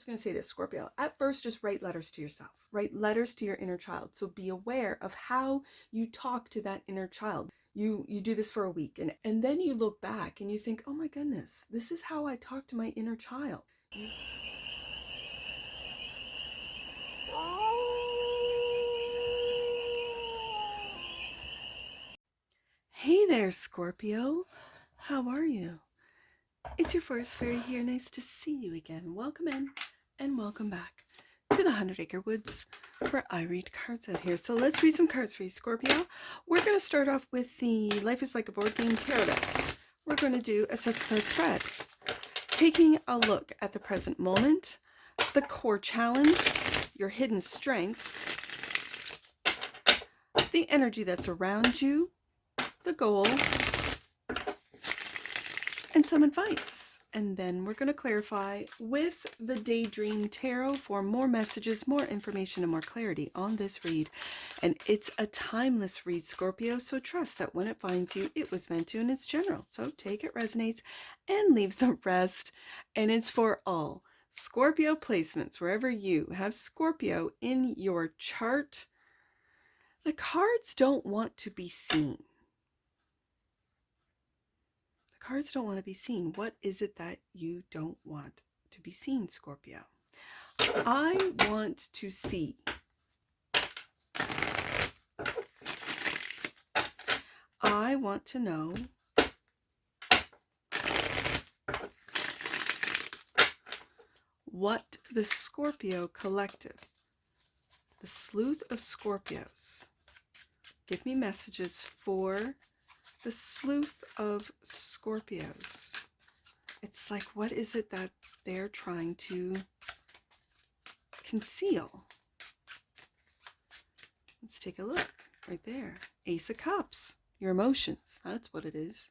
just going to say this, Scorpio. At first, just write letters to yourself. Write letters to your inner child. So be aware of how you talk to that inner child. You do this for a week, and then you look back and you think, oh my goodness, this is how I talk to my inner child. Hey there, Scorpio. How are you? It's your forest fairy here. Nice to see you again. Welcome in and welcome back to the 100 Acre Woods, where I read cards out here. So let's read some cards for you, Scorpio. We're going to start off with the Life is Like a Board Game Tarot deck. We're going to do a 6-card spread, taking a look at the present moment, the core challenge, your hidden strength, the energy that's around you, the goal, and some advice. And then we're going to clarify with the Daydream Tarot for more messages, more information, and more clarity on this read. And it's a timeless read, Scorpio, so trust that when it finds you, it was meant to, and it's general. So take it resonates and leave the rest. And it's for all Scorpio placements, wherever you have Scorpio in your chart. The cards don't want to be seen. Cards don't want to be seen. What is it that you don't want to be seen, Scorpio? I want to see. I want to know what the Scorpio collective, the sleuth of Scorpios, give me messages for the sleuth of Scorpios. It's like, what is it that they're trying to conceal? Let's take a look right there. Ace of Cups, your emotions. That's what it is.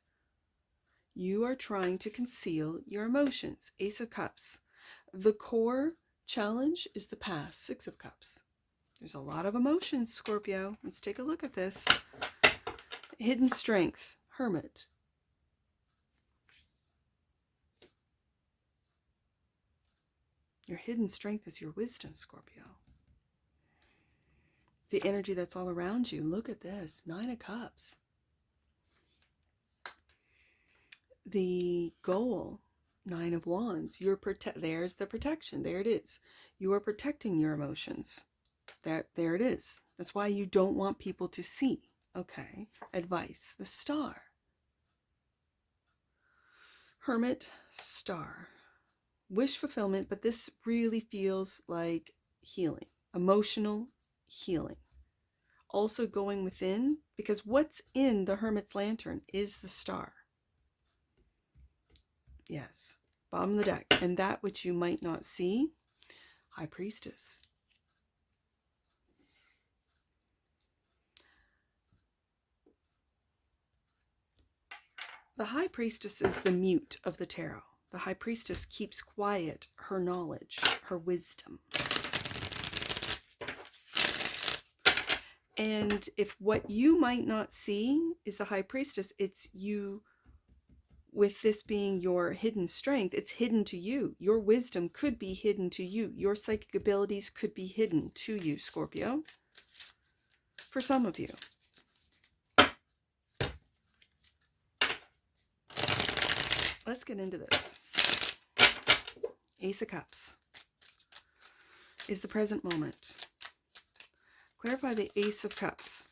You are trying to conceal your emotions. Ace of Cups. The core challenge is the past. 6 of Cups. There's a lot of emotions, Scorpio. Let's take a look at this. Hidden strength, Hermit. Your hidden strength is your wisdom, Scorpio. The energy that's all around you. Look at this, 9 of Cups. The goal, 9 of Wands. There's the protection. There it is. You are protecting your emotions. There it is. That's why you don't want people to see. Okay, advice, the Star. Hermit, Star. Wish fulfillment, but this really feels like healing, emotional healing. Also going within, because what's in the Hermit's lantern is the Star. Yes, bottom of the deck. And that which you might not see, High Priestess. The High Priestess is the mute of the tarot. The High Priestess keeps quiet her knowledge, her wisdom. And if what you might not see is the High Priestess, it's you, with this being your hidden strength, it's hidden to you. Your wisdom could be hidden to you. Your psychic abilities could be hidden to you, Scorpio. For some of you. Let's get into this. Ace of Cups is the present moment. Clarify the Ace of Cups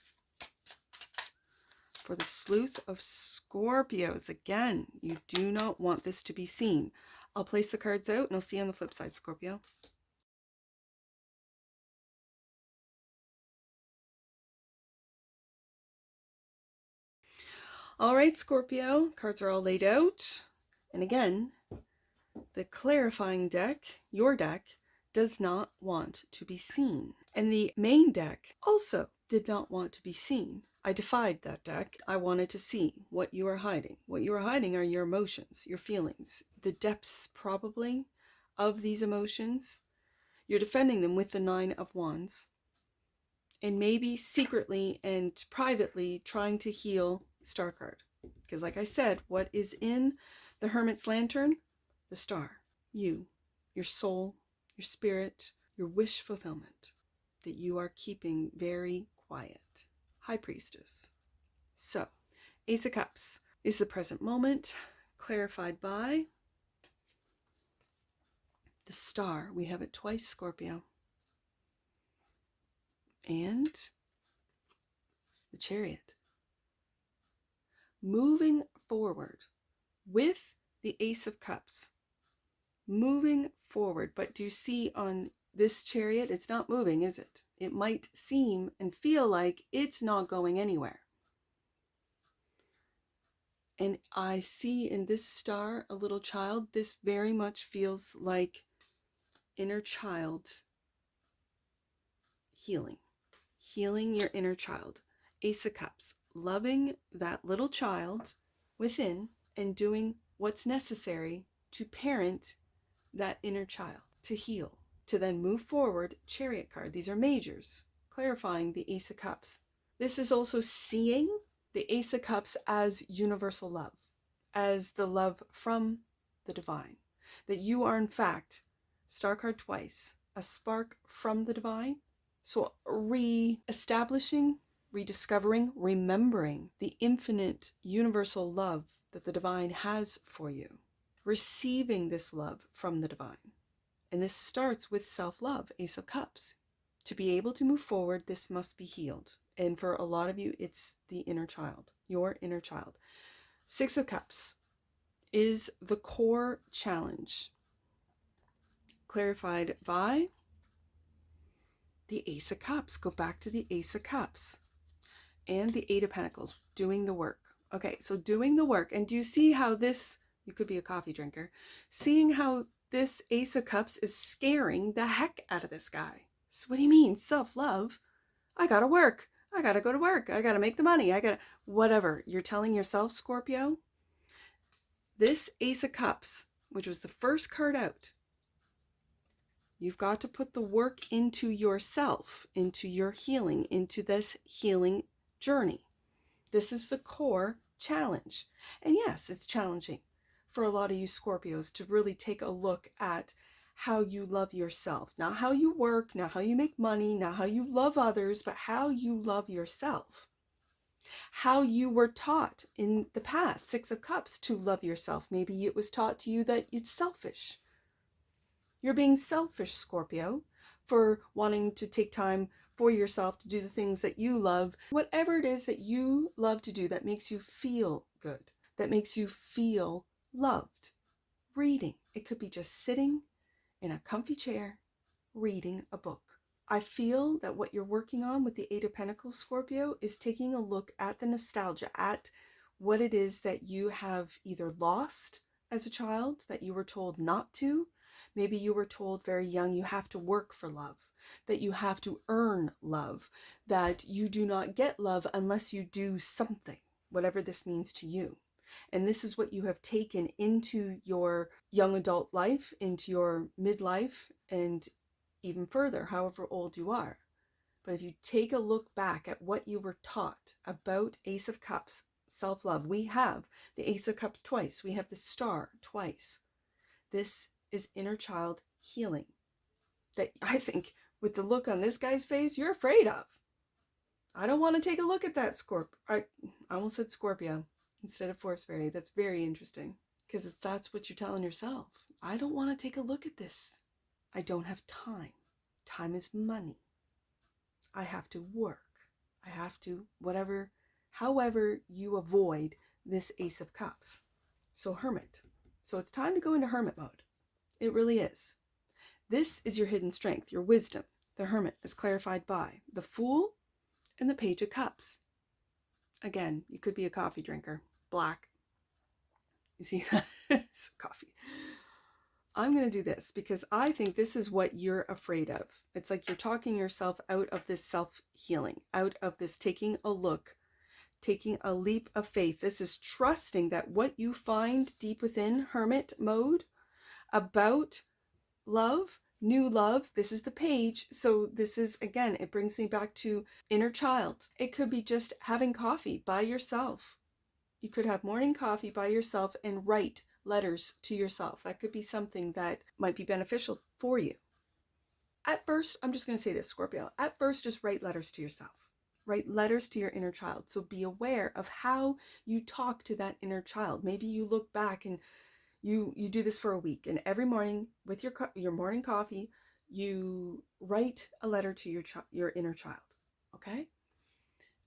for the sleuth of Scorpios. Again, you do not want this to be seen. I'll place the cards out and I'll see you on the flip side, Scorpio. All right, Scorpio, cards are all laid out. And again, the clarifying deck, your deck, does not want to be seen. And the main deck also did not want to be seen. I defied that deck. I wanted to see what you are hiding. What you are hiding are your emotions, your feelings, the depths probably of these emotions. You're defending them with the 9 of Wands. And maybe secretly and privately trying to heal Star card. Because like I said, what is in the Hermit's lantern? The Star. You, your soul, your spirit, your wish fulfillment that you are keeping very quiet. High Priestess. So, Ace of Cups is the present moment, clarified by the Star. We have it twice, Scorpio. And the Chariot. Moving forward with the Ace of Cups. Moving forward. But do you see on this Chariot, it's not moving, is it? It might seem and feel like it's not going anywhere. And I see in this star a little child. This very much feels like inner child healing. Healing your inner child. Ace of Cups. Loving that little child within and doing what's necessary to parent that inner child, to heal, to then move forward. Chariot card. These are majors, clarifying the Ace of Cups. This is also seeing the Ace of Cups as universal love, as the love from the divine. That you are in fact, star card twice, a spark from the divine. So re-establishing, rediscovering, remembering the infinite universal love that the divine has for you. Receiving this love from the divine. And this starts with self-love, Ace of Cups. To be able to move forward, this must be healed. And for a lot of you, it's the inner child, your inner child. Six of Cups is the core challenge, clarified by the Ace of Cups. Go back to the Ace of Cups and the Eight of Pentacles, doing the work. Okay, so doing the work. And do you see how this, you could be a coffee drinker, seeing how this Ace of Cups is scaring the heck out of this guy. So what do you mean? Self-love? I gotta work. I gotta go to work. I gotta make the money. I gotta, whatever you're telling yourself, Scorpio. This Ace of Cups, which was the first card out, you've got to put the work into yourself, into your healing, into this healing journey. This is the core challenge. And yes, it's challenging for a lot of you Scorpios to really take a look at how you love yourself. Not how you work, not how you make money, not how you love others, but how you love yourself. How you were taught in the past, Six of Cups, to love yourself. Maybe it was taught to you that it's selfish. You're being selfish, Scorpio, for wanting to take time for yourself to do the things that you love. Whatever it is that you love to do that makes you feel good, that makes you feel loved. Reading. It could be just sitting in a comfy chair, reading a book. I feel that what you're working on with the Eight of Pentacles, Scorpio, is taking a look at the nostalgia, at what it is that you have either lost as a child, that you were told not to. Maybe you were told very young you have to work for love, that you have to earn love, that you do not get love unless you do something, whatever this means to you. And this is what you have taken into your young adult life, into your midlife, and even further, however old you are. But if you take a look back at what you were taught about Ace of Cups, self-love, we have the Ace of Cups twice. We have the Star twice. This is inner child healing that I think with the look on this guy's face, you're afraid of. I don't want to take a look at that I almost said Scorpio instead of Force Fairy. That's very interesting because that's what you're telling yourself. I don't want to take a look at this. I don't have time. Time is money. I have to work. I have to whatever, however you avoid this Ace of Cups. So Hermit. So it's time to go into Hermit mode. It really is. This is your hidden strength, your wisdom. The Hermit is clarified by the Fool and the Page of Cups. Again, you could be a coffee drinker. Black. You see, it's coffee. I'm going to do this because I think this is what you're afraid of. It's like you're talking yourself out of this self-healing, out of this taking a look, taking a leap of faith. This is trusting that what you find deep within Hermit mode about love, new love, this is the Page. So this is, again, it brings me back to inner child. It could be just having coffee by yourself. You could have morning coffee by yourself and write letters to yourself. That could be something that might be beneficial for you. At first, I'm just going to say this, Scorpio. At first, just write letters to yourself. Write letters to your inner child. So be aware of how you talk to that inner child. Maybe you look back and you do this for a week, and every morning with your morning coffee, you write a letter to your inner child. Okay?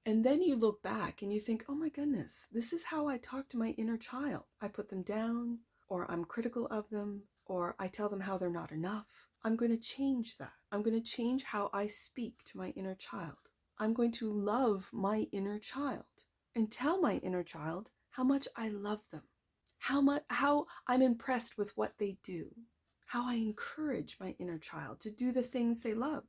And then you look back and you think, oh my goodness, this is how I talk to my inner child. I put them down, or I'm critical of them, or I tell them how they're not enough. I'm going to change that. I'm going to change how I speak to my inner child. I'm going to love my inner child and tell my inner child how much I love them, how I'm impressed with what they do, how I encourage my inner child to do the things they love.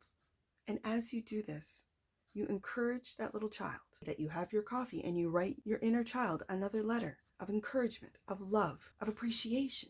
And as you do this, you encourage that little child, that you have your coffee and you write your inner child another letter of encouragement, of love, of appreciation,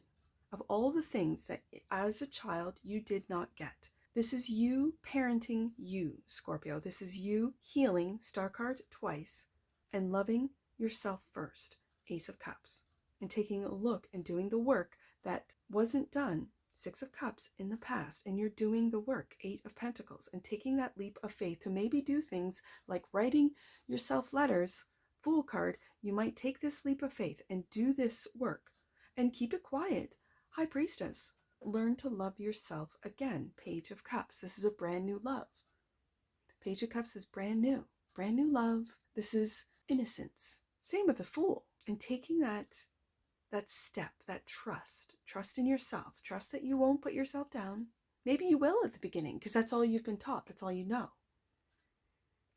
of all the things that as a child you did not get. This is you parenting you, Scorpio. This is you healing, star card twice, and loving yourself first, Ace of Cups, and taking a look and doing the work that wasn't done, Six of Cups, in the past, and you're doing the work, Eight of Pentacles, and taking that leap of faith to maybe do things like writing yourself letters, Fool card. You might take this leap of faith and do this work and keep it quiet, High Priestess. Learn to love yourself again, Page of Cups. This is a brand new love. Page of Cups is brand new love. This is innocence. Same with the Fool. And taking that step, that trust in yourself, trust that you won't put yourself down. Maybe you will at the beginning because that's all you've been taught, that's all you know.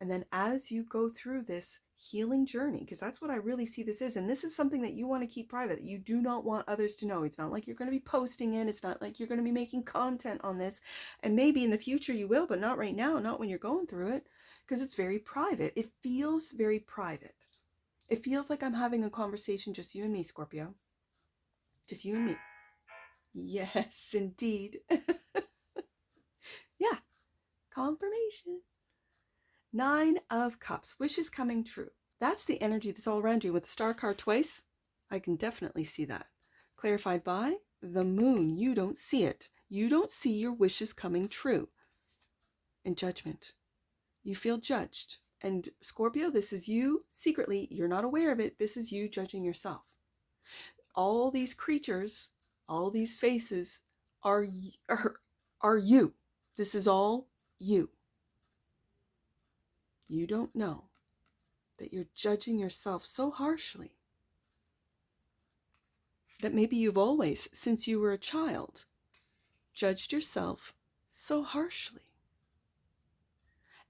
And then as you go through this healing journey, because that's what I really see this is, and this is something that you want to keep private, that you do not want others to know. It's not like you're going to be posting it, it's not like you're going to be making content on this, and maybe in the future you will, but not right now, not when you're going through it, because it's very private. It feels very private. It feels like I'm having a conversation, just you and me, Scorpio. Just you and me. Yes, indeed. Yeah, confirmation. Nine of Cups, wishes coming true. That's the energy that's all around you. With the star card twice, I can definitely see that. Clarified by the moon. You don't see it. You don't see your wishes coming true. And Judgment. You feel judged. And Scorpio, this is you secretly. You're not aware of it. This is you judging yourself. All these creatures, all these faces are you. This is all you. You don't know that you're judging yourself so harshly, that maybe you've always, since you were a child, judged yourself so harshly.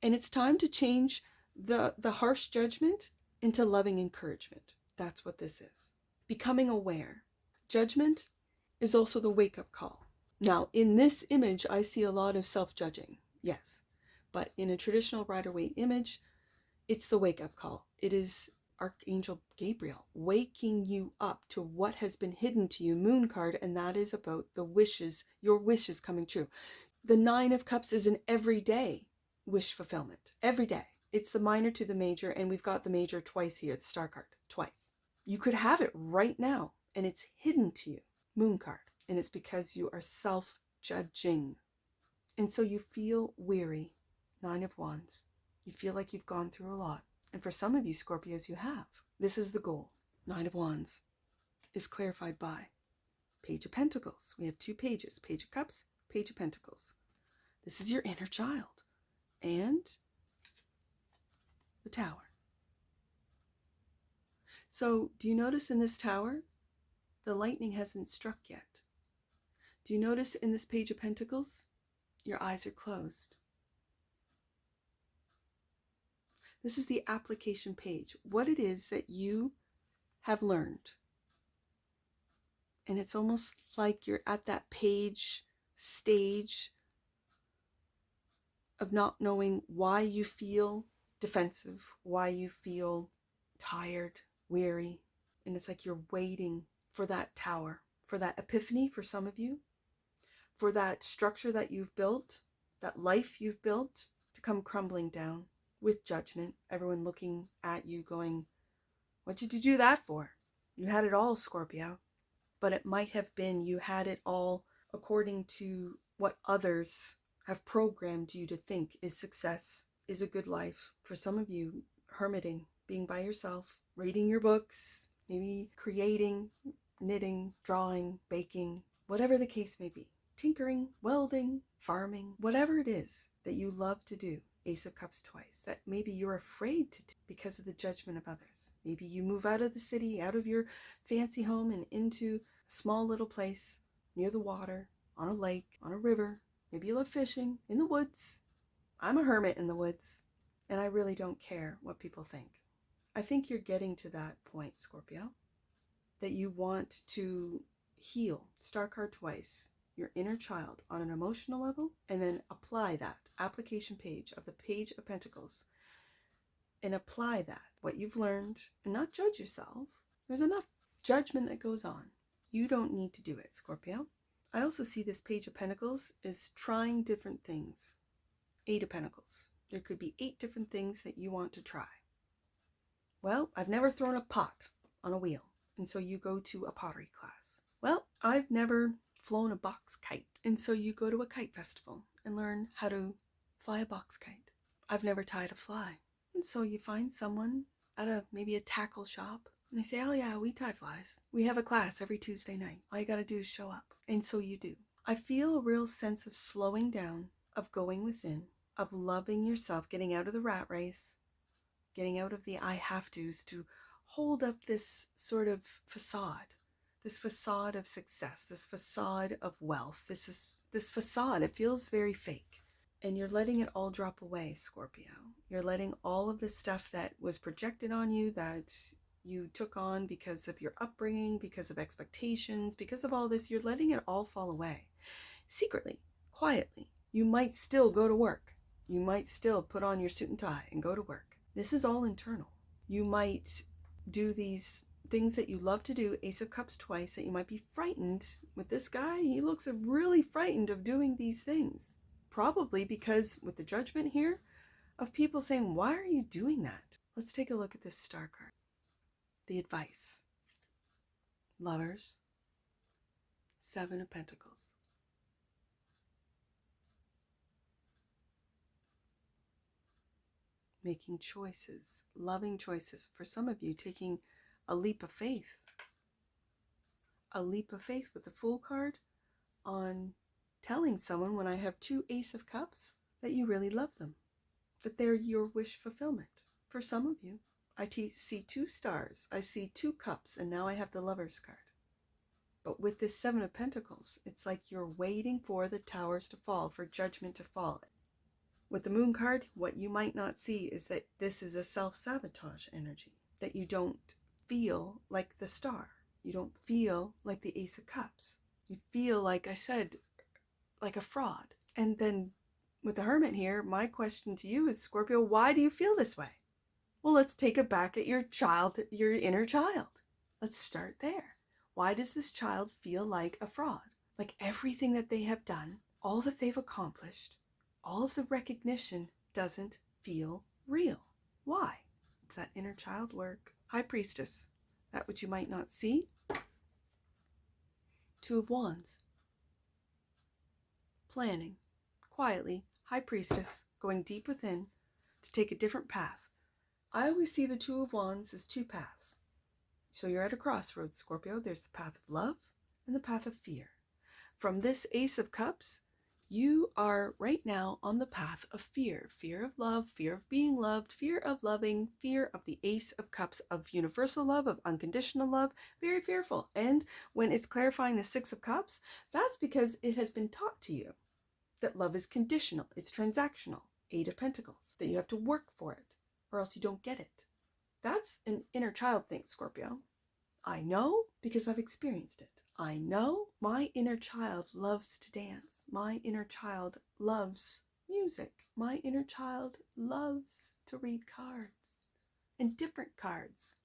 And it's time to change the harsh judgment into loving encouragement. That's what this is. Becoming aware. Judgment is also the wake-up call. Now, in this image, I see a lot of self-judging, yes. But in a traditional Rider-Waite image, it's the wake-up call. It is Archangel Gabriel waking you up to what has been hidden to you, Moon card, and that is about the wishes, your wishes coming true. The Nine of Cups is an everyday wish fulfillment. Every day. It's the minor to the major, and we've got the major twice here, the star card, twice. You could have it right now, and it's hidden to you, Moon card, and it's because you are self-judging. And so you feel weary, Nine of Wands. You feel like you've gone through a lot. And for some of you Scorpios, you have. This is the goal. Nine of Wands is clarified by Page of Pentacles. We have two pages, Page of Cups, Page of Pentacles. This is your inner child. And the Tower. So do you notice in this Tower, the lightning hasn't struck yet? Do you notice in this Page of Pentacles, your eyes are closed? This is the application page, what it is that you have learned. And it's almost like you're at that page stage of not knowing why you feel defensive, why you feel tired, weary. And it's like you're waiting for that tower, for that epiphany for some of you, for that structure that you've built, that life you've built to come crumbling down. With judgment, everyone looking at you going, what did you do that for? You had it all, Scorpio. But it might have been you had it all according to what others have programmed you to think is success, is a good life. For some of you, hermiting, being by yourself, reading your books, maybe creating, knitting, drawing, baking, whatever the case may be, tinkering, welding, farming, whatever it is that you love to do. Ace of Cups twice, that maybe you're afraid to do because of the judgment of others. Maybe you move out of the city, out of your fancy home, and into a small little place near the water, on a lake, on a river. Maybe you love fishing, in the woods. I'm a hermit in the woods, and I really don't care what people think. I think you're getting to that point, Scorpio, that you want to heal, star card twice, your inner child on an emotional level, and then apply that application page of the Page of Pentacles, and apply that, what you've learned, and not judge yourself. There's enough judgment that goes on. You don't need to do it, Scorpio. I also see this Page of Pentacles is trying different things. 8 of Pentacles. There could be 8 different things that you want to try. Well, I've never thrown a pot on a wheel, and so you go to a pottery class. Well, I've never flown a box kite, and so you go to a kite festival and learn how to fly a box kite. I've never tied a fly, and so you find someone at maybe a tackle shop, and they say, oh yeah, we tie flies. We have a class every Tuesday night. All you gotta do is show up. And so you do. I feel a real sense of slowing down, of going within, of loving yourself, getting out of the rat race, getting out of the I have to's to hold up this sort of facade. This facade of success, this facade of wealth, this facade, it feels very fake. And you're letting it all drop away, Scorpio. You're letting all of the stuff that was projected on you, that you took on because of your upbringing, because of expectations, because of all this, you're letting it all fall away. Secretly, quietly, you might still go to work. You might still put on your suit and tie and go to work. This is all internal. You might do these things that you love to do, Ace of Cups twice, that you might be frightened with this guy. He looks really frightened of doing these things. Probably because with the judgment here of people saying, why are you doing that? Let's take a look at this star card. The advice. Lovers. 7 of Pentacles. Making choices, loving choices. For some of you, taking a leap of faith. A leap of faith with the Fool card on telling someone, when I have 2 Ace of Cups, that you really love them. That they're your wish fulfillment. For some of you, I see 2 stars. I see 2 cups, and now I have the Lover's card. But with this 7 of Pentacles, it's like you're waiting for the towers to fall, for judgment to fall. With the Moon card, what you might not see is that this is a self-sabotage energy. That you don't feel like the star. You don't feel like the Ace of Cups. You feel, like I said, like a fraud. And then with the Hermit here, my question to you is, Scorpio, why do you feel this way? Well, let's take it back at your child, your inner child. Let's start there. Why does this child feel like a fraud? Like everything that they have done, all that they've accomplished, all of the recognition doesn't feel real. Why? It's that inner child work. High Priestess, that which you might not see. 2 of Wands. Planning, quietly, High Priestess, going deep within to take a different path. I always see the 2 of Wands as 2 paths. So you're at a crossroads, Scorpio. There's the path of love and the path of fear. From this Ace of Cups, you are right now on the path of fear. Fear of love, fear of being loved, fear of loving, fear of the Ace of Cups, of universal love, of unconditional love. Very fearful. And when it's clarifying the 6 of Cups, that's because it has been taught to you that love is conditional. It's transactional. 8 of Pentacles. That you have to work for it, or else you don't get it. That's an inner child thing, Scorpio. I know because I've experienced it. I know my inner child loves to dance. My inner child loves music. My inner child loves to read cards, and different cards.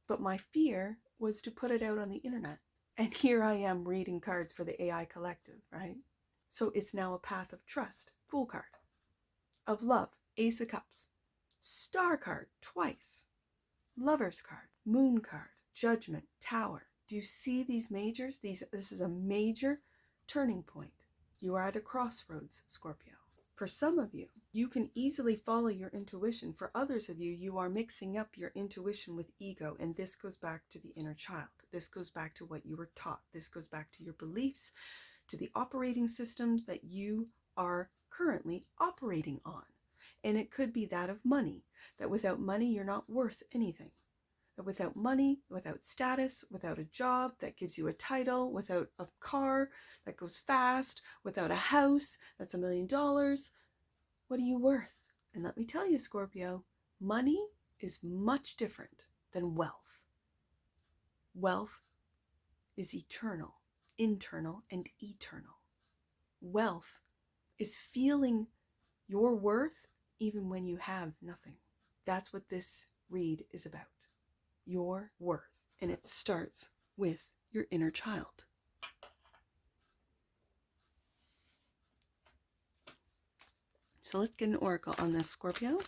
But my fear was to put it out on the internet. And here I am reading cards for the AI collective, right? So it's now a path of trust. Fool card. Of love. Ace of Cups. Star card twice. Lover's card. Moon card. Judgment. Tower. Do you see these majors? This is a major turning point. You are at a crossroads, Scorpio. For some of you, you can easily follow your intuition. For others of you, you are mixing up your intuition with ego, and this goes back to the inner child. This goes back to what you were taught. This goes back to your beliefs, to the operating system that you are currently operating on. And it could be that of money, that without money, you're not worth anything. That without money, without status, without a job that gives you a title, without a car that goes fast, without a house that's $1 million, what are you worth? And let me tell you, Scorpio, money is much different than wealth. Wealth is eternal, internal, and eternal. Wealth is feeling your worth even when you have nothing. That's what this read is about. Your worth. And it starts with your inner child. So let's get an oracle on this, Scorpio.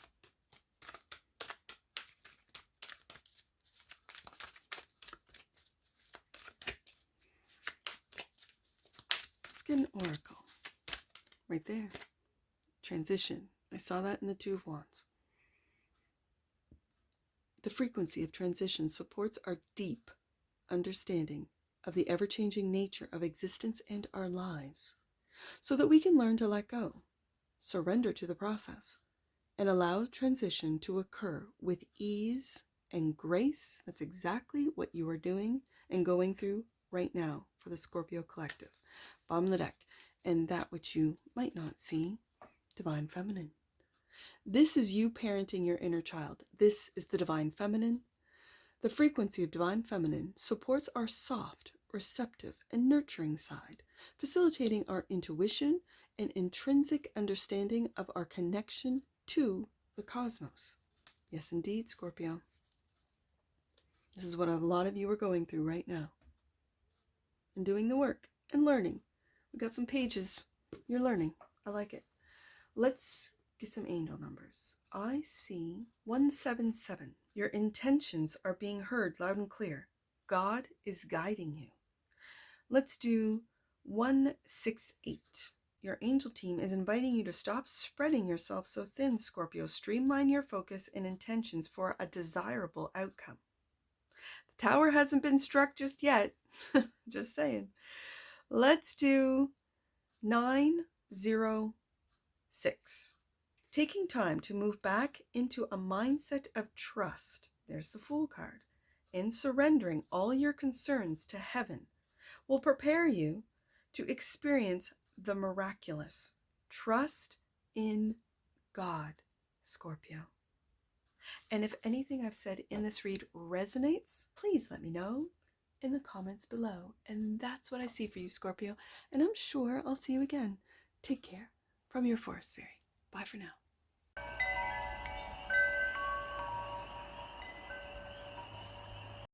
Let's get an oracle. Right there. Transition. I saw that in the Two of Wands. The frequency of transition supports our deep understanding of the ever-changing nature of existence and our lives, so that we can learn to let go, surrender to the process, and allow transition to occur with ease and grace. That's exactly what you are doing and going through right now for the Scorpio Collective. Bottom of the deck. And that which you might not see, Divine Feminine. This is you parenting your inner child. This is the Divine Feminine. The frequency of Divine Feminine supports our soft, receptive, and nurturing side, facilitating our intuition and intrinsic understanding of our connection to the cosmos. Yes, indeed, Scorpio. This is what a lot of you are going through right now. And doing the work and learning. We got some pages. You're learning. I like it. Let's get some angel numbers. I see 177. Your intentions are being heard loud and clear. God is guiding you. Let's do 168. Your angel team is inviting you to stop spreading yourself so thin, Scorpio. Streamline your focus and intentions for a desirable outcome. The tower hasn't been struck just yet. Just saying. Let's do 906. Taking time to move back into a mindset of trust, there's the Fool card, and surrendering all your concerns to heaven will prepare you to experience the miraculous. Trust in God, Scorpio. And if anything I've said in this read resonates, please let me know in the comments below. And that's what I see for you, Scorpio. And I'm sure I'll see you again. Take care from your forest fairy. Bye for now.